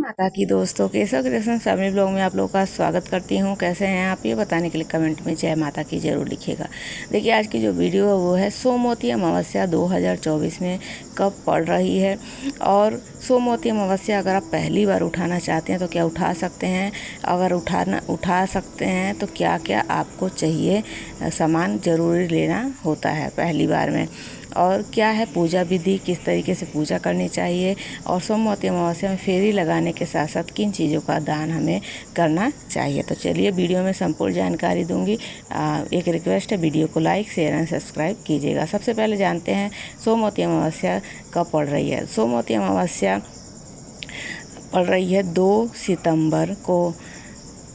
माता की दोस्तों, केशव क्रिएशन फैमिली ब्लॉग में आप लोगों का स्वागत करती हूँ। कैसे हैं आप, ये बताने के लिए कमेंट में जय माता की जरूर लिखिएगा। देखिए, आज की जो वीडियो है वो है सोमवती अमावस्या 2024 में कब पड़ रही है, और सोमवती अमावस्या अगर आप पहली बार उठाना चाहते हैं तो क्या उठा सकते हैं। अगर उठा सकते हैं तो क्या क्या आपको चाहिए, सामान ज़रूरी लेना होता है पहली बार में, और क्या है पूजा विधि, किस तरीके से पूजा करनी चाहिए, और सोमवती अमावस्या में फेरी लगाने के साथ साथ किन चीज़ों का दान हमें करना चाहिए। तो चलिए वीडियो में संपूर्ण जानकारी दूंगी। एक रिक्वेस्ट है, वीडियो को लाइक शेयर एंड सब्सक्राइब कीजिएगा। सबसे पहले जानते हैं सोमवती अमावस्या कब पड़ रही है। सोमवती अमावस्या पड़ रही है 2 सितंबर को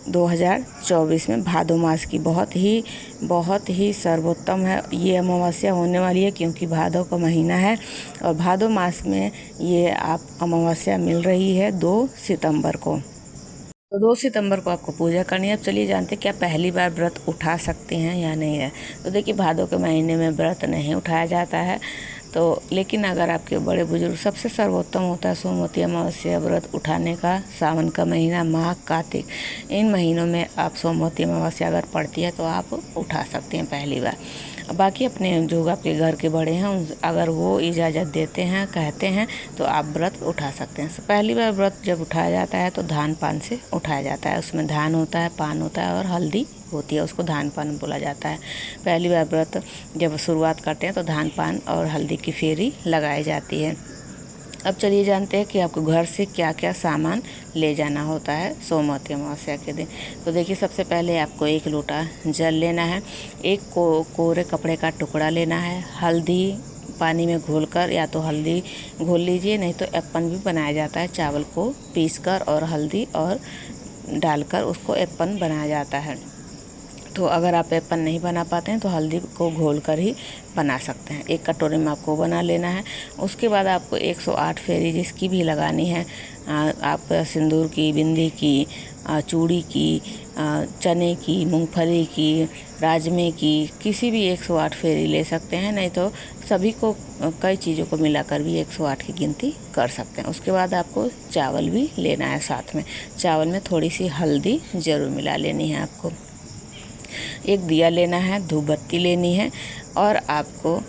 2024 में, भादो मास की। बहुत ही सर्वोत्तम है ये अमावस्या होने वाली है, क्योंकि भादो का महीना है और भादो मास में ये आप अमावस्या मिल रही है 2 सितंबर को। तो 2 सितंबर को आपको पूजा करनी है। अब चलिए जानते हैं क्या पहली बार व्रत उठा सकते हैं या नहीं है। तो देखिए, भादो के महीने में व्रत नहीं उठाया जाता है, तो लेकिन अगर आपके बड़े बुजुर्ग, सबसे सर्वोत्तम होता है सोमवती अमावस्या व्रत उठाने का। सावन का महीना, माघ, कार्तिक, इन महीनों में आप सोमवती अमावस्या अगर पड़ती है तो आप उठा सकते हैं पहली बार। बाकी अपने जो आपके घर के बड़े हैं अगर वो इजाज़त देते हैं, कहते हैं, तो आप व्रत उठा सकते हैं। पहली बार व्रत जब उठाया जाता है तो धान पान से उठाया जाता है। उसमें धान होता है, पान होता है और हल्दी होती है, उसको धान पान बोला जाता है। पहली बार व्रत जब शुरुआत करते हैं तो धान पान और हल्दी की फेरी लगाई जाती है। अब चलिए जानते हैं कि आपको घर से क्या क्या सामान ले जाना होता है सोमवती अमावस्या के दिन। तो देखिए, सबसे पहले आपको 1 लोटा जल लेना है, एक कोरे कपड़े का टुकड़ा लेना है, हल्दी पानी में घोलकर, या तो हल्दी घोल लीजिए, नहीं तो एप्पन भी बनाया जाता है। चावल को पीसकर और हल्दी और डालकर उसको एप्पन बनाया जाता है। तो अगर आप एप्पन नहीं बना पाते हैं तो हल्दी को घोलकर ही बना सकते हैं। एक कटोरे में आपको बना लेना है। उसके बाद आपको 108 फेरी जिसकी भी लगानी है, आप सिंदूर की, बिंदी की, चूड़ी की, चने की, मूंगफली की, राजमे की, किसी भी 108 फेरी ले सकते हैं, नहीं तो सभी को, कई चीज़ों को मिलाकर भी 108 की गिनती कर सकते हैं। उसके बाद आपको चावल भी लेना है साथ में। चावल में थोड़ी सी हल्दी ज़रूर मिला लेनी है आपको। एक दिया लेना है, धूप बत्ती लेनी है, और आपको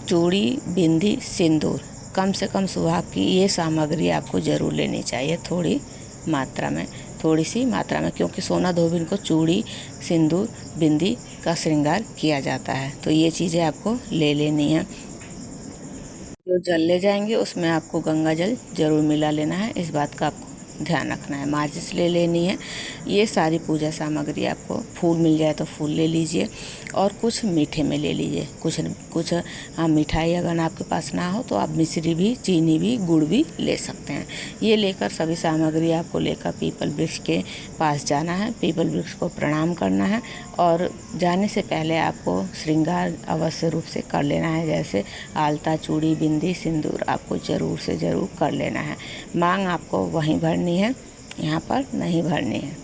चूड़ी, बिंदी, सिंदूर, कम से कम सुहाग की ये सामग्री आपको ज़रूर लेनी चाहिए, थोड़ी सी मात्रा में, क्योंकि सोना धोबिन को चूड़ी, सिंदूर, बिंदी का श्रृंगार किया जाता है। तो ये चीज़ें आपको ले लेनी है। जो जल ले जाएंगे उसमें आपको गंगा जल ज़रूर मिला लेना है, इस बात का आपको ध्यान रखना है। माचिस ले लेनी है। ये सारी पूजा सामग्री आपको, फूल मिल जाए तो फूल ले लीजिए, और कुछ मीठे में ले लीजिए। कुछ मिठाई अगर आपके पास ना हो तो आप मिश्री भी, चीनी भी, गुड़ भी ले सकते हैं। ये लेकर सभी सामग्री आपको लेकर पीपल वृक्ष के पास जाना है। पीपल वृक्ष को प्रणाम करना है, और जाने से पहले आपको श्रृंगार अवश्य रूप से कर लेना है, जैसे आलता, चूड़ी, बिंदी, सिंदूर आपको ज़रूर से ज़रूर कर लेना है। मांग आपको वहीं भरनी है, यहाँ पर नहीं भरनी है।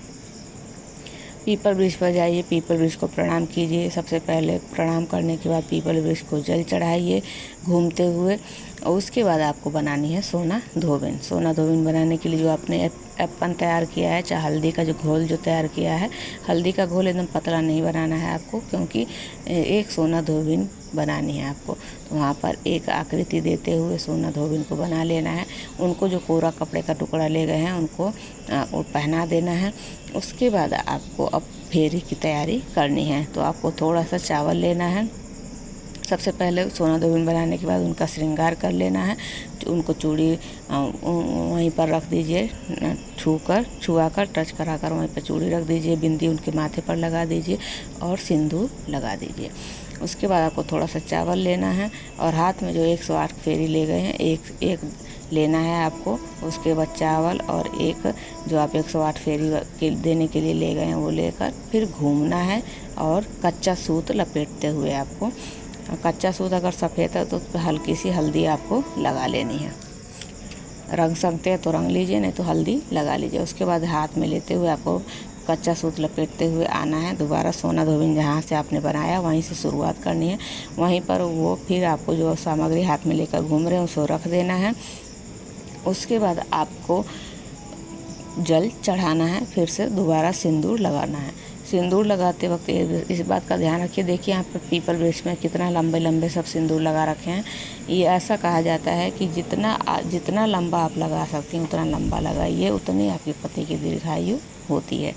पीपल वृक्ष पर जाइए, पीपल वृक्ष को प्रणाम कीजिए। सबसे पहले प्रणाम करने के बाद पीपल वृक्ष को जल चढ़ाइए घूमते हुए, और उसके बाद आपको बनानी है सोना धोबिन। सोना धोबिन बनाने के लिए जो आपने एप्पन तैयार किया है, चाहे हल्दी का जो घोल जो तैयार किया है, हल्दी का घोल एकदम पतला नहीं बनाना है आपको, क्योंकि एक सोना धोबिन बनानी है आपको। तो वहाँ पर एक आकृति देते हुए सोना धोबिन को बना लेना है। उनको जो कोरा कपड़े का टुकड़ा ले गए हैं उनको वो पहना देना है। उसके बाद आपको अब फेरी की तैयारी करनी है। तो आपको थोड़ा सा चावल लेना है। सबसे पहले सोना धोबिन बनाने के बाद उनका श्रृंगार कर लेना है। उनको चूड़ी वहीं पर रख दीजिए, छुआकर टच कराकर वहीं पर चूड़ी रख दीजिए, बिंदी उनके माथे पर लगा दीजिए और सिंदूर लगा दीजिए। उसके बाद आपको थोड़ा सा चावल लेना है, और हाथ में जो 108 फेरी ले गए हैं, एक लेना है आपको। उसके बाद चावल और एक जो आप 108 फेरी देने के लिए ले गए हैं वो लेकर फिर घूमना है, और कच्चा सूत लपेटते हुए आपको, कच्चा सूत अगर सफ़ेद है तो हल्की सी हल्दी आपको लगा लेनी है। रंग सकते हैं तो रंग लीजिए, नहीं तो हल्दी लगा लीजिए। उसके बाद हाथ में लेते हुए आपको कच्चा सूत लपेटते हुए आना है। दोबारा सोना धोबिन जहाँ से आपने बनाया वहीं से शुरुआत करनी है। वहीं पर वो फिर आपको जो सामग्री हाथ में लेकर घूम रहे हैं उसको रख देना है। उसके बाद आपको जल चढ़ाना है, फिर से दोबारा सिंदूर लगाना है। सिंदूर लगाते वक्त इस बात का ध्यान रखिए। देखिए यहाँ पर पीपल वृक्ष में कितना लंबे लंबे सब सिंदूर लगा रखे हैं। ये ऐसा कहा जाता है कि जितना लंबा आप लगा सकती हैं उतना लंबा लगाइए, उतनी आपके पति की दीर्घायु होती है।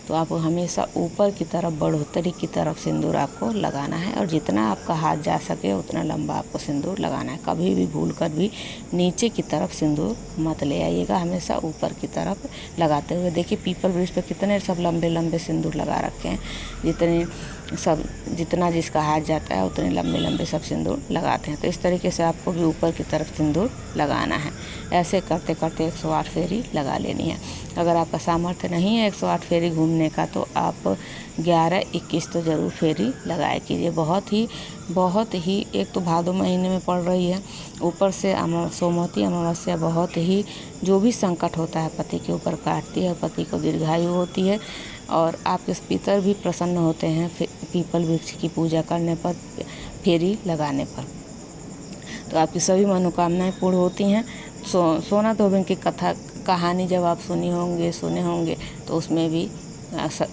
तो आप हमेशा ऊपर की तरफ, बढ़ोतरी की तरफ सिंदूर आपको लगाना है, और जितना आपका हाथ जा सके उतना लंबा आपको सिंदूर लगाना है। कभी भी भूल कर भी नीचे की तरफ सिंदूर मत ले आइएगा, हमेशा ऊपर की तरफ लगाते हुए। देखिए पीपल वृक्ष पे कितने सब लंबे लंबे सिंदूर लगा रखे हैं। जितना जिसका हाथ जाता है उतने लंबे लंबे सब सिंदूर लगाते हैं। तो इस तरीके से आपको भी ऊपर की तरफ सिंदूर लगाना है। ऐसे करते करते 108 फेरी लगा लेनी है। अगर आपका सामर्थ्य नहीं है 108 फेरी घूमने का, तो आप 11-21 तो ज़रूर फेरी लगाया कीजिए। बहुत ही एक तो भादो महीने में पड़ रही है, ऊपर से सोमवती अमावस्या बहुत ही जो भी संकट होता है पति के ऊपर काटती है, पति को दीर्घायु होती है, और आपके पितर भी प्रसन्न होते हैं पीपल वृक्ष की पूजा करने पर, फेरी लगाने पर। तो आपकी सभी मनोकामनाएं पूर्ण होती हैं। सोना धोबिन की कहानी जब आप सुने होंगे तो उसमें भी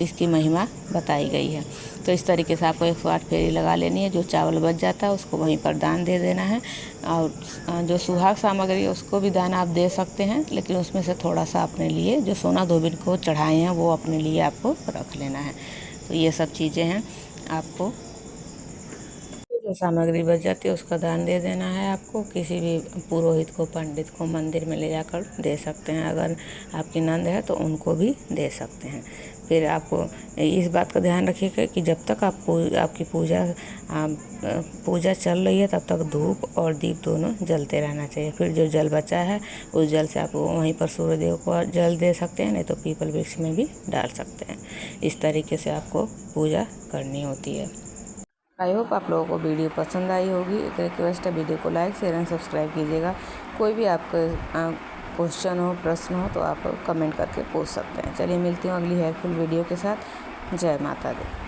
इसकी महिमा बताई गई है। तो इस तरीके से आपको 108 फेरी लगा लेनी है। जो चावल बच जाता है उसको वहीं पर दान दे देना है, और जो सुहाग सामग्री है उसको भी दान आप दे सकते हैं, लेकिन उसमें से थोड़ा सा अपने लिए, जो सोना धोबिन को चढ़ाए हैं वो अपने लिए आपको रख लेना है। तो ये सब चीज़ें हैं। आपको जो सामग्री बच जाती है उसका दान दे देना है। आपको किसी भी पुरोहित को, पंडित को मंदिर में ले जाकर दे सकते हैं। अगर आपकी नंद है तो उनको भी दे सकते हैं। फिर आपको इस बात का ध्यान रखिएगा कि जब तक आपकी पूजा चल रही है तब तक धूप और दीप दोनों जलते रहना चाहिए। फिर जो जल बचा है उस जल से आप वहीं पर सूर्यदेव को जल दे सकते हैं, नहीं तो पीपल वृक्ष में भी डाल सकते हैं। इस तरीके से आपको पूजा करनी होती है। आई होप आप लोगों को वीडियो पसंद आई होगी। एक रिक्वेस्ट है, वीडियो को लाइक, शेयर एंड सब्सक्राइब कीजिएगा। कोई भी आपका क्वेश्चन हो, प्रश्न हो तो आप कमेंट करके पूछ सकते हैं। चलिए मिलती हूँ अगली हेल्पफुल वीडियो के साथ। जय माता दी।